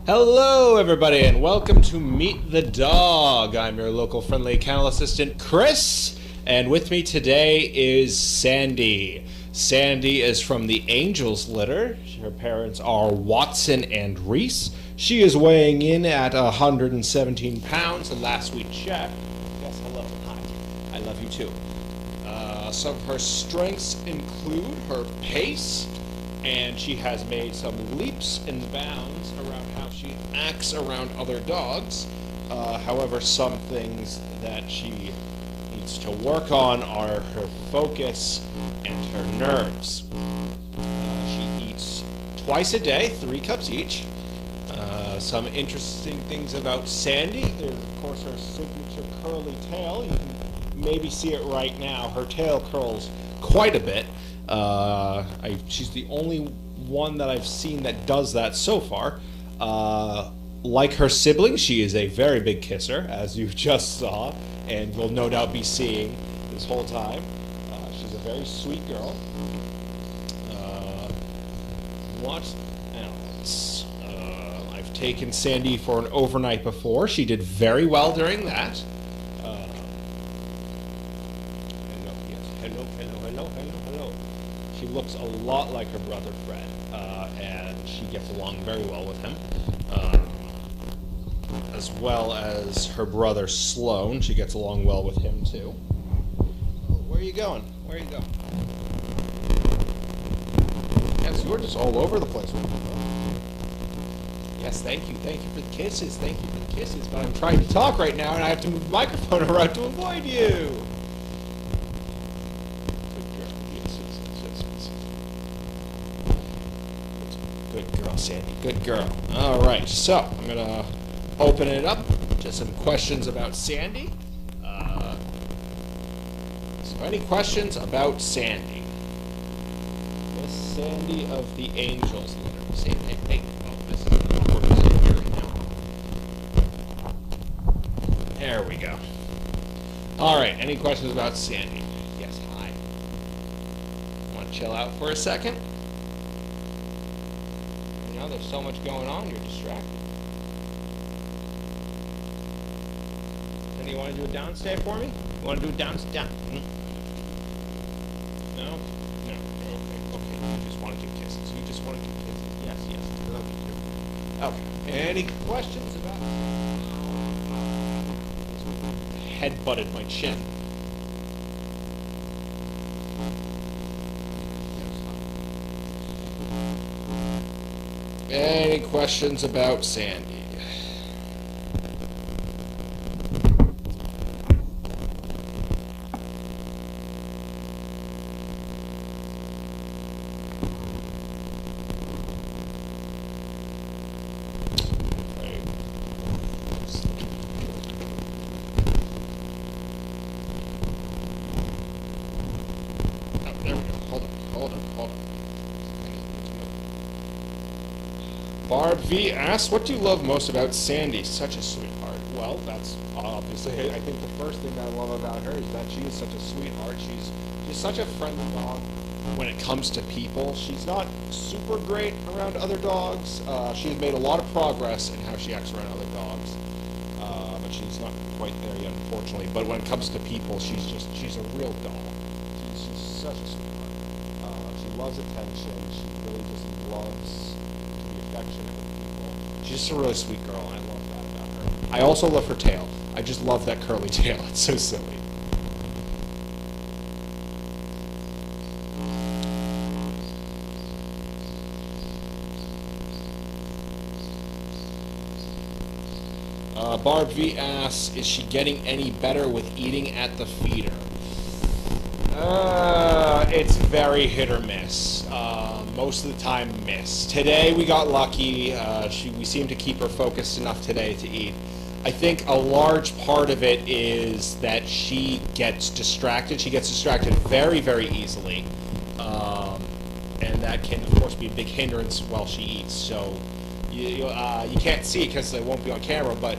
Hello, everybody, and welcome to Meet the Dog. I'm your local friendly kennel assistant, Chris, and with me today is Sandy. Sandy is from the Angels litter. Her parents are Watson and Reese. She is weighing in at 117 pounds, and last we checked, yes, hello, hi, I love you too. Some of her strengths include her pace, and she has made some leaps and bounds around how she acts around other dogs. However, some things that she needs to work on are her focus and her nerves. She eats twice a day, 3 cups each. Some interesting things about Sandy. There's, of course, her signature curly tail. You can maybe see it right now. Her tail curls quite a bit. She's the only one that I've seen that does that so far. Like her sibling, she is a very big kisser, as you just saw, and will no doubt be seeing this whole time. She's a very sweet girl. What else? I've taken Sandy for an overnight before. She did very well during that. Hello. She looks a lot like her brother Fred, and she gets along very well with him, as well as her brother Sloan. She gets along well with him too. Where are you going? Where are you going? Yes, you're just all over the place. Yes, thank you for the kisses. Thank you for the kisses. But I'm trying to talk right now, and I have to move the microphone around to avoid you. Good girl, Sandy. Good girl. All right, so I'm going to open it up to some questions about Sandy. So any questions about Sandy? Miss Sandy of the Angels litter. Hey. Oh, this is an awkward position here right now. There we go. All right, any questions about Sandy? Yes, hi. Want to chill out for a second? There's so much going on, you're distracted. And you want to do a downstay for me? You want to do a down? No? No. Okay. You just want to give kisses. Yes. Love you too. Okay. Any questions about head butted my chin? Any questions about Sandy? Oh, there we go. Hold on. Barb V asks, what do you love most about Sandy? Such a sweetheart. Well, that's obviously, I think the first thing I love about her is that she is such a sweetheart. She's such a friendly dog when it comes to people. She's not super great around other dogs. She's made a lot of progress in how she acts around other dogs. But she's not quite there yet, unfortunately. But when it comes to people, she's a real dog. She's such a sweetheart. She loves attention. She really just loves affectionate with people. She's just a really sweet girl, and I love that about her. I also love her tail. I just love that curly tail. It's so silly. Barb V asks, is she getting any better with eating at the feeder? It's very hit or miss. Most of the time, miss. Today we got lucky. We seem to keep her focused enough today to eat. I think a large part of it is that she gets distracted. She gets distracted very, very easily, and that can, of course, be a big hindrance while she eats. So you can't see because it won't be on camera, but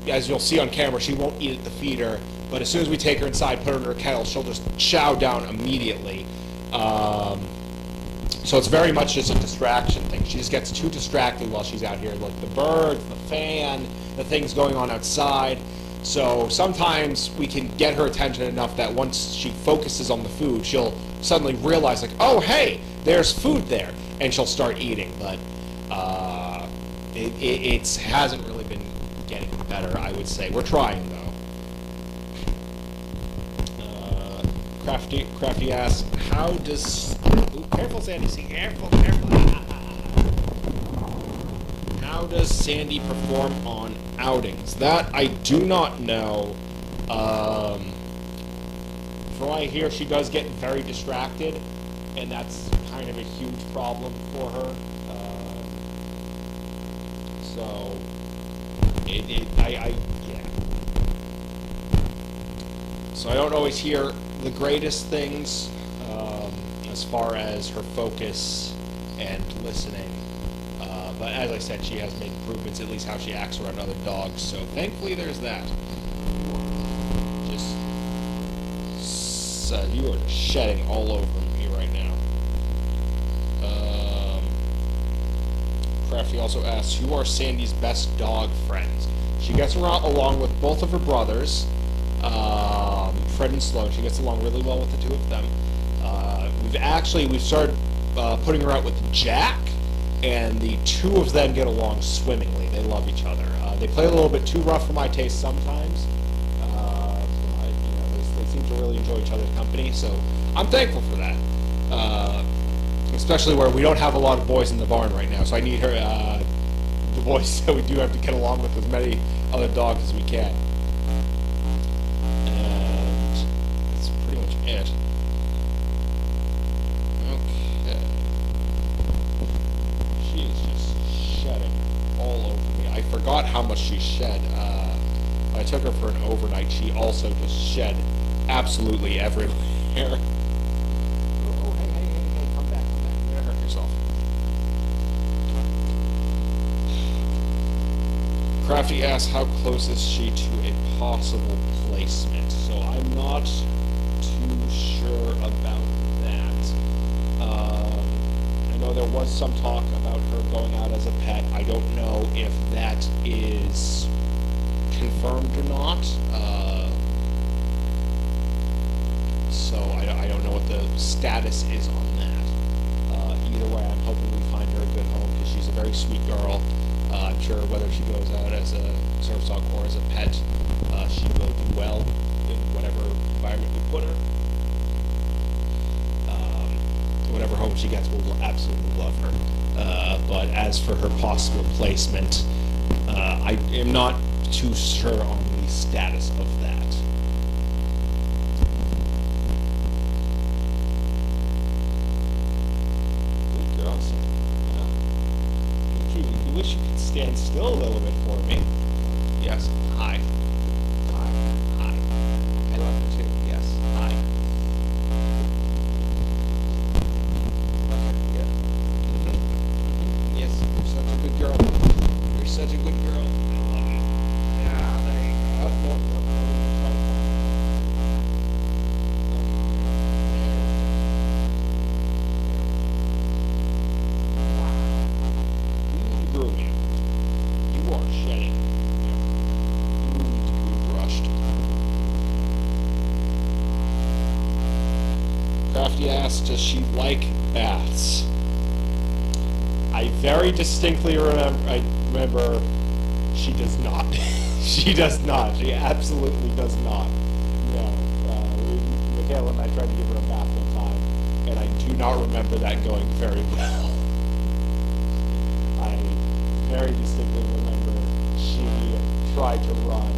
as you'll see on camera, she won't eat at the feeder. But as soon as we take her inside, put her in her kennel, she'll just chow down immediately. So it's very much just a distraction thing. She just gets too distracted while she's out here, like the birds, the fan, the things going on outside. So sometimes we can get her attention enough that once she focuses on the food, she'll suddenly realize, like, oh, hey, there's food there, and she'll start eating. But it hasn't really been getting better, I would say. We're trying, though. Crafty asks, how does... Ooh, careful, Sandy. See, careful. How does Sandy perform on outings? That I do not know. From what I hear, she does get very distracted, and that's kind of a huge problem for her. Yeah. So I don't always hear the greatest things as far as her focus and listening. But as I said, she has made improvements, at least how she acts around other dogs. So thankfully there's that. You are just shedding all over me right now. Crafty also asks, who are Sandy's best dog friends? She gets around along with both of her brothers, Fred and Sloan. She gets along really well with the two of them. We've started putting her out with Jack, and the two of them get along swimmingly. They love each other. They play a little bit too rough for my taste sometimes. They seem to really enjoy each other's company, so I'm thankful for that. Especially where we don't have a lot of boys in the barn right now, so I need her, the boys, so we do have to get along with as many other dogs as we can. And that's pretty much it. Okay. She is just shedding all over me. I forgot how much she shed. When I took her for an overnight, she also just shed absolutely everywhere. Crafty asks, how close is she to a possible placement? So I'm not too sure about that. I know there was some talk about her going out as a pet. I don't know if that is confirmed or not. So I don't know what the status is on that. Either way, I'm hoping we find her a good home because she's a very sweet girl. I'm sure whether she goes out as a service dog or as a pet, she will do well in whatever environment we put her. Whatever home she gets, we'll absolutely love her. But as for her possible placement, I am not too sure on the status of that. I wish you could stand still a little bit for me. Yes. Hi. Hi. Hi. I love you too. Yes. Hi. Good. Yes. You're such a good girl. You're such a good girl. I love you. Yeah. There you go. No. Crafty asks, does she like baths? I very distinctly remember she does not. She does not. She absolutely does not. No. Michaela and I tried to give her a bath one time, and I do not remember that going very well. I very distinctly remember she tried to run.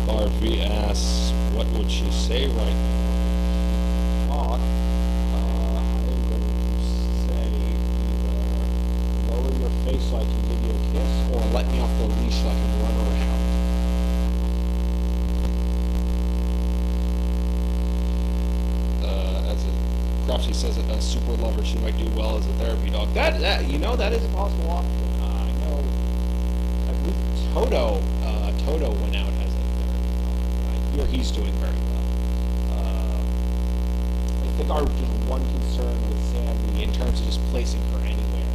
Barbie asks, what would she say right now? I'm going to say either lower your face so I can give you a kiss, or let me off the leash so I can run around. Crafty says that a super lover, she might do well as a therapy dog. That is a possible option. I know, I believe Toto went out as a therapy dog. I hear he's doing very well. think our just one concern with Sandy in terms of just placing her anywhere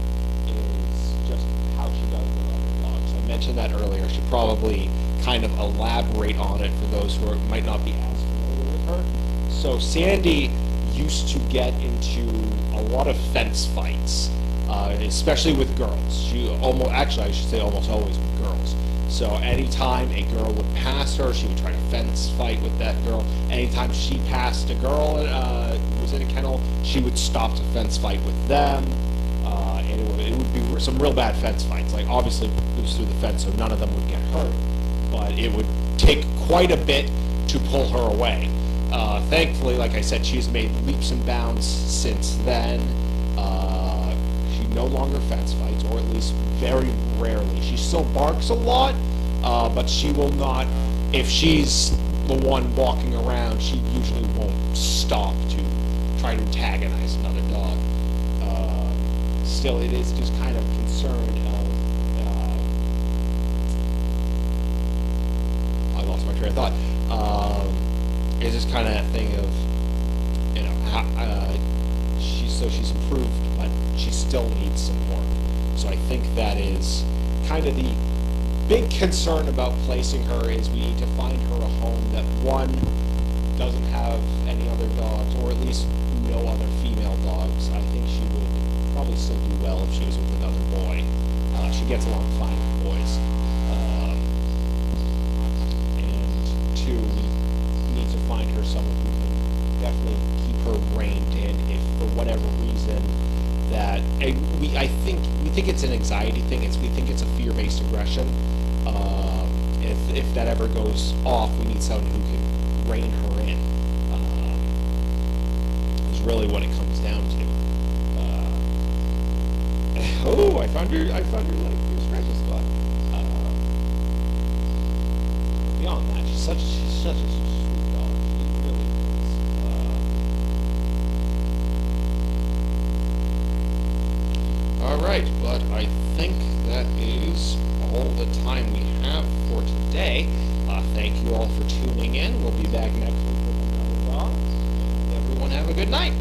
is just how she does with other dogs. I mentioned that earlier. Should probably kind of elaborate on it for those who might not be as familiar with her. So Sandy used to get into a lot of fence fights, especially with girls. Actually, I should say almost always with girls. So anytime a girl would pass her, she would try to fence fight with that girl. Anytime she passed a girl who was in a kennel, she would stop to fence fight with them. And it would be some real bad fence fights. Like, obviously, it was through the fence, so none of them would get hurt. But it would take quite a bit to pull her away. Thankfully, like I said, she's made leaps and bounds since then. She no longer fence fights, or at least very rarely. She still barks a lot, but she will not, if she's the one walking around, she usually won't stop to try to antagonize another dog. Still, it is just kind of concern of, I lost my train of thought. It's just kind of that thing of, she's improved, but she still needs some more. So I think that is kind of the big concern about placing her, is we need to find her a home that, one, doesn't have any other dogs, or at least no other female dogs. I think she would probably still do well if she was with another boy. She gets along fine with boys. And two, we need to find her someone who can definitely keep her reined in if for whatever reason that we think it's an anxiety thing. We think it's a fear-based aggression. If that ever goes off, we need someone who can rein her in. Is really what it comes down to. I found your scratchy spot. Beyond that, she's such a sweet dog. She really is. Alright, but I think that is all the time we have for today. Thank you all for tuning in. We'll be back next week with another dog. Everyone have a good night.